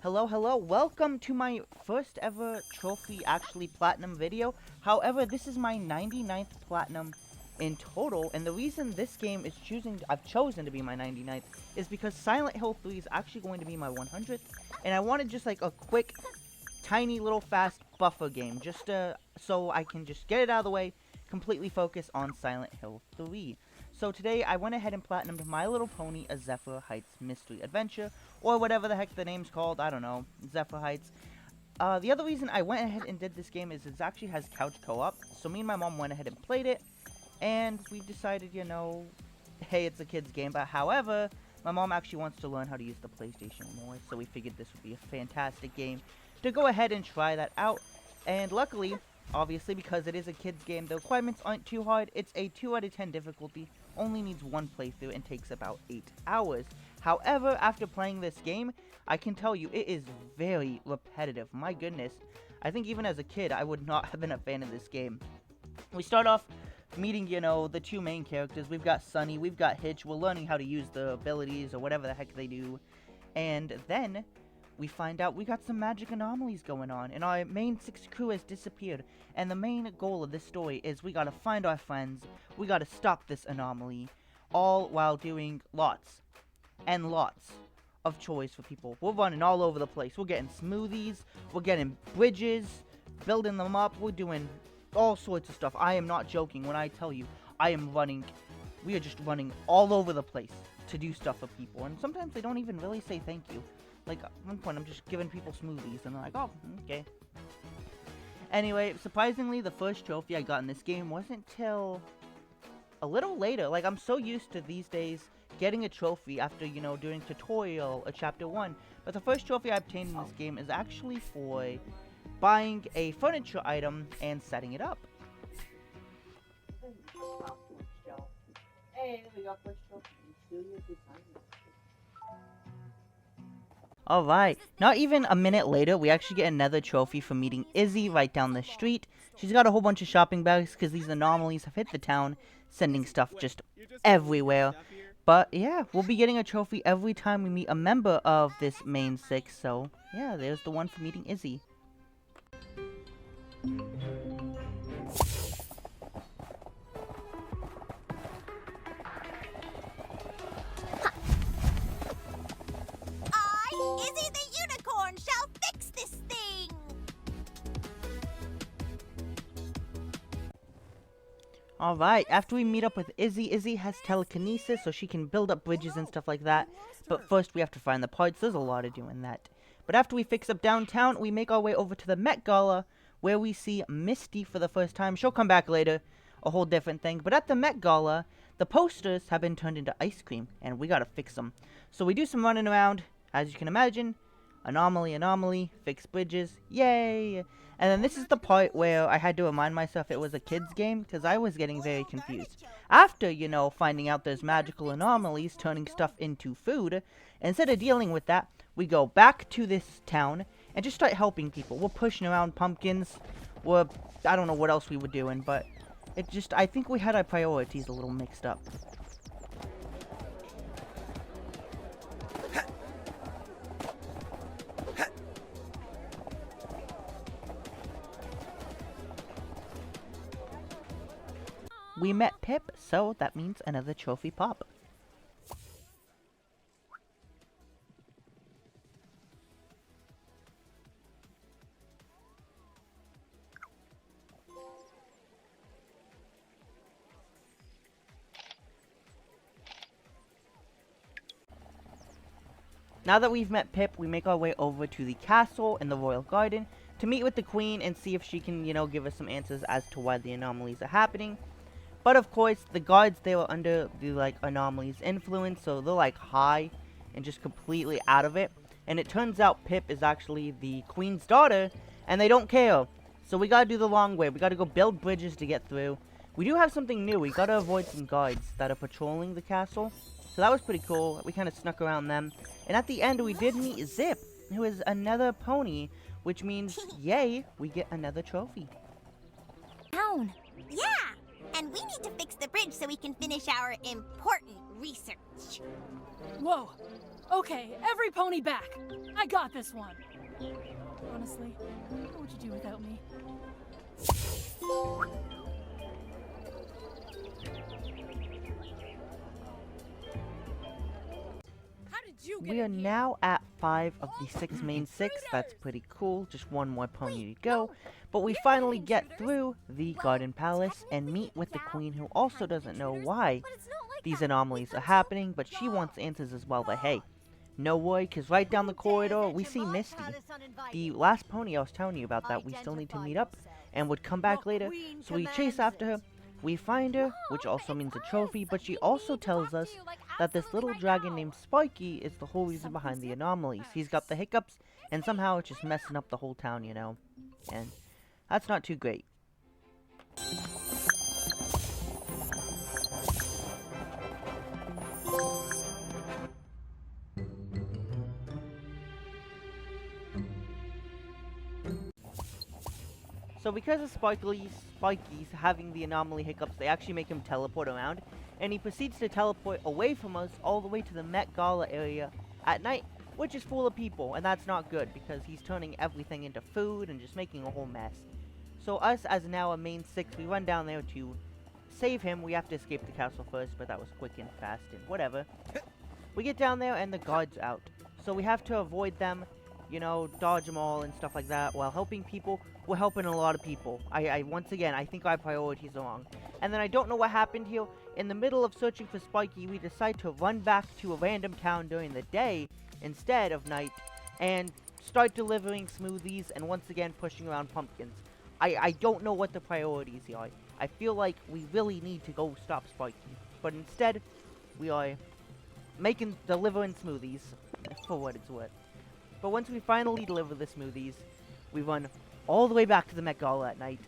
Hello, welcome to my first ever trophy, actually platinum video. However, this is my 99th platinum in total, and the reason this game is I've chosen to be my 99th is because Silent Hill 3 is actually going to be my 100th, and I wanted just like a quick, tiny little fast buffer game, just so I can just get it out of the way, completely focus on Silent Hill 3. So today I went ahead and platinumed My Little Pony: A Zephyr Heights Mystery Adventure, or whatever the heck the name's called, I don't know, Zephyr Heights. The other reason I went ahead and did this game is it actually has couch co-op, so me and my mom went ahead and played it, and we decided, you know, hey, it's a kid's game, but however, my mom actually wants to learn how to use the PlayStation more, so we figured this would be a fantastic game to go ahead and try that out, and luckily, obviously, because it is a kid's game, the requirements aren't too hard. It's a 2 out of 10 difficulty, only needs one playthrough, and takes about 8 hours. However, after playing this game, I can tell you, it is very repetitive. My goodness, I think even as a kid, I would not have been a fan of this game. We start off meeting, you know, the two main characters. We've got Sunny, we've got Hitch. We're learning how to use the abilities, or whatever the heck they do. And then we find out we got some magic anomalies going on, and our main 6 crew has disappeared, and the main goal of this story is we gotta find our friends, we gotta stop this anomaly, all while doing lots and lots of chores for people. We're running all over the place. We're getting smoothies, we're getting bridges, building them up, we're doing all sorts of stuff. I am not joking when I tell you we are just running all over the place to do stuff for people, and sometimes they don't even really say thank you. Like, at one point, I'm just giving people smoothies, and they're like, oh, okay. Anyway, surprisingly, the first trophy I got in this game wasn't till a little later. Like, I'm so used to these days getting a trophy after, you know, doing tutorial or chapter 1. But the first trophy I obtained in this game is actually for buying a furniture item and setting it up. Hey, we got first trophy. Alright, not even a minute later, we actually get another trophy for meeting Izzy right down the street. She's got a whole bunch of shopping bags because these anomalies have hit the town, sending stuff just everywhere. But yeah, we'll be getting a trophy every time we meet a member of this main 6, so yeah, there's the one for meeting Izzy. Izzy the unicorn shall fix this thing! Alright, after we meet up with Izzy, Izzy has telekinesis, so she can build up bridges and stuff like that. But first we have to find the parts. There's a lot of doing that. But after we fix up downtown, we make our way over to the Met Gala, where we see Misty for the first time. She'll come back later, a whole different thing. But at the Met Gala, the posters have been turned into ice cream, and we gotta fix them. So we do some running around. As you can imagine, anomaly, fix bridges, yay! And then this is the part where I had to remind myself it was a kid's game, because I was getting very confused. After, you know, finding out there's magical anomalies turning stuff into food, instead of dealing with that, we go back to this town and just start helping people. We're pushing around pumpkins, I don't know what else we were doing, but I think we had our priorities a little mixed up. We met Pip, so that means another trophy pop. Now that we've met Pip, we make our way over to the castle in the royal garden to meet with the queen and see if she can, you know, give us some answers as to why the anomalies are happening. But of course, the guards, they were under the, like, anomalies influence, so they're, like, high and just completely out of it. And it turns out Pip is actually the queen's daughter, and they don't care. So we gotta do the long way. We gotta go build bridges to get through. We do have something new. We gotta avoid some guards that are patrolling the castle. So that was pretty cool. We kind of snuck around them. And at the end, we did meet Zip, who is another pony, which means, yay, we get another trophy. Down. Yeah! And we need to fix the bridge so we can finish our important research. Whoa! Okay, every pony back. I got this one. Honestly, what would you do without me? How did you get We are in here? now at 5 of the 6 main 6. That's pretty cool. Just one more pony to go. But we finally get through the Garden Palace and meet with the Queen, who also doesn't know why these anomalies are happening, but she wants answers as well. But hey, no worry, because right down the corridor, we see Misty, the last pony I was telling you about that we still need to meet up and would come back later. So we chase after her. We find her, which also means a trophy, but she also tells us that this little dragon named Spiky is the whole reason behind the anomalies. He's got the hiccups, and somehow it's just messing up the whole town, you know. And that's not too great. So because of Spiky's having the anomaly hiccups, they actually make him teleport around, and he proceeds to teleport away from us all the way to the Met Gala area at night, which is full of people, and that's not good because he's turning everything into food and just making a whole mess. So us, as now a main 6, we run down there to save him. We have to escape the castle first, but that was quick and fast and whatever. We get down there and the guards out, so we have to avoid them, you know, dodge them all and stuff like that while helping people. We're helping a lot of people. Once again, I think our priorities are wrong. And then I don't know what happened here. In the middle of searching for Spiky, we decide to run back to a random town during the day instead of night and start delivering smoothies and once again pushing around pumpkins. I don't know what the priorities are. I feel like we really need to go stop Spiky. But instead, we are delivering smoothies for what it's worth. But once we finally deliver the smoothies, we run all the way back to the Met Gala at night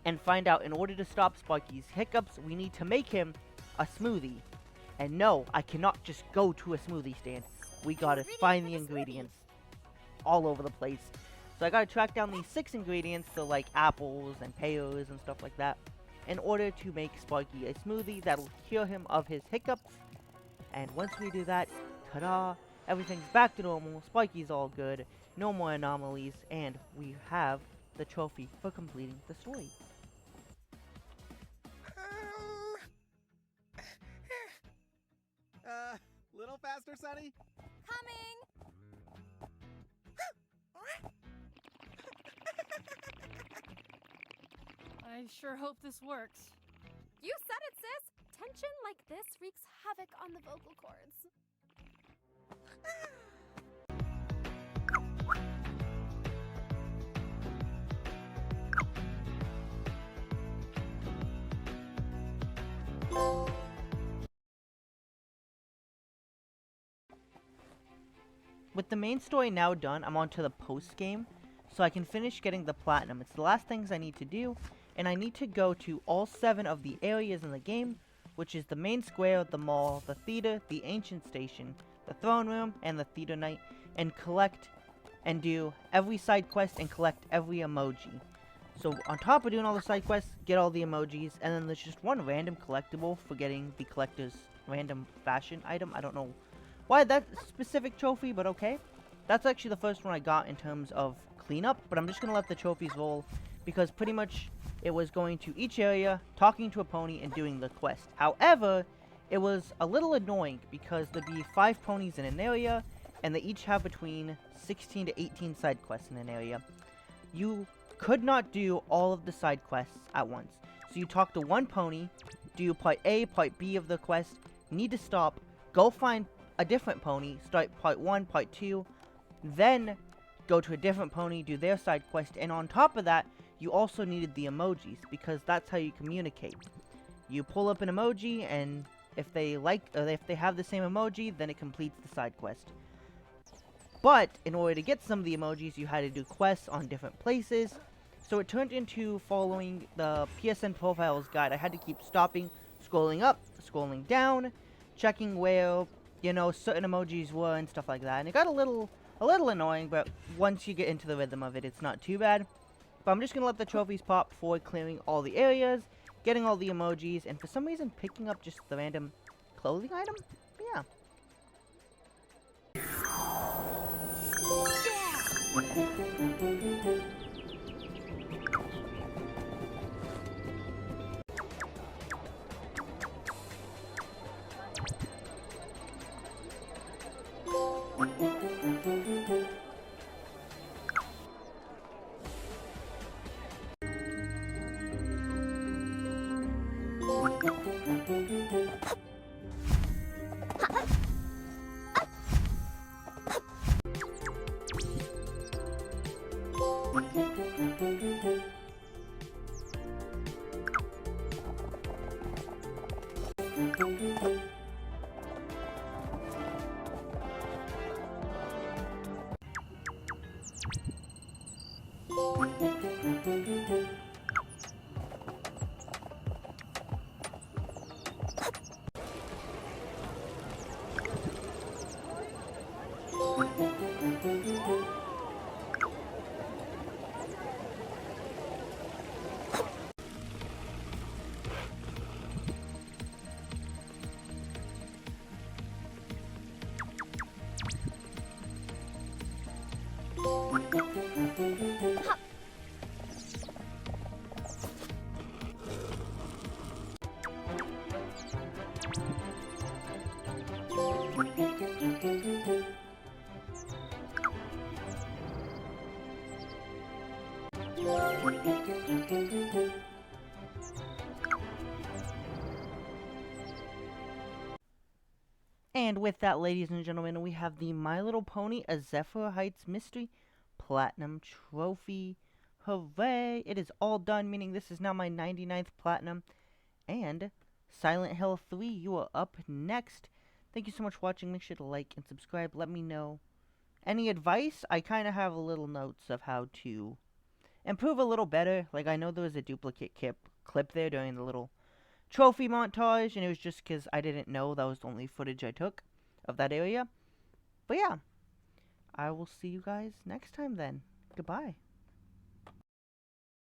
and find out in order to stop Spiky's hiccups, we need to make him a smoothie. And no, I cannot just go to a smoothie stand. We gotta find the ingredients all over the place. So I gotta track down these 6 ingredients, so like apples and pears and stuff like that, in order to make Spiky a smoothie that'll cure him of his hiccups. And once we do that, ta-da! Everything's back to normal, Spiky's all good, no more anomalies, and we have the trophy for completing the story. Little faster, Sonny? Coming! I sure hope this works. You said it, sis! Tension like this wreaks havoc on the vocal cords. With the main story now done, I'm on to the post-game, so I can finish getting the platinum. It's the last things I need to do, and I need to go to all 7 of the areas in the game, which is the main square, the mall, the theater, the ancient station, the throne room, and the theater night, and collect and do every side quest and collect every emoji. So on top of doing all the side quests, get all the emojis, and then there's just one random collectible for getting the collector's random fashion item. I don't know why that specific trophy, but okay. That's actually the first one I got in terms of cleanup, but I'm just going to let the trophies roll, because pretty much it was going to each area, talking to a pony, and doing the quest. However, it was a little annoying, because there'd be 5 ponies in an area, and they each have between 16 to 18 side quests in an area. You could not do all of the side quests at once. So you talk to one pony, do part A, part B of the quest, need to stop, go find a different pony, start part 1, part 2, then go to a different pony, do their side quest, and on top of that, you also needed the emojis, because that's how you communicate. You pull up an emoji, and if they have the same emoji, then it completes the side quest. But in order to get some of the emojis, you had to do quests on different places, so it turned into following the PSN profiles guide. I had to keep stopping, scrolling up, scrolling down, checking where, you know, certain emojis were and stuff like that, and it got a little annoying, but once you get into the rhythm of it, it's not too bad. But I'm just gonna let the trophies pop before clearing all the areas, getting all the emojis, and for some reason picking up just the random clothing item. Yeah. And with that, ladies and gentlemen, we have the My Little Pony A Zephyr Heights Mystery Platinum Trophy. Hooray! It is all done, meaning this is now my 99th Platinum. And Silent Hill 3, you are up next. Thank you so much for watching. Make sure to like and subscribe. Let me know any advice. I kind of have a little notes of how to improve a little better. Like, I know there was a duplicate clip there during the little trophy montage, and it was just because I didn't know that was the only footage I took of that area. But yeah, I will see you guys next time then. Goodbye.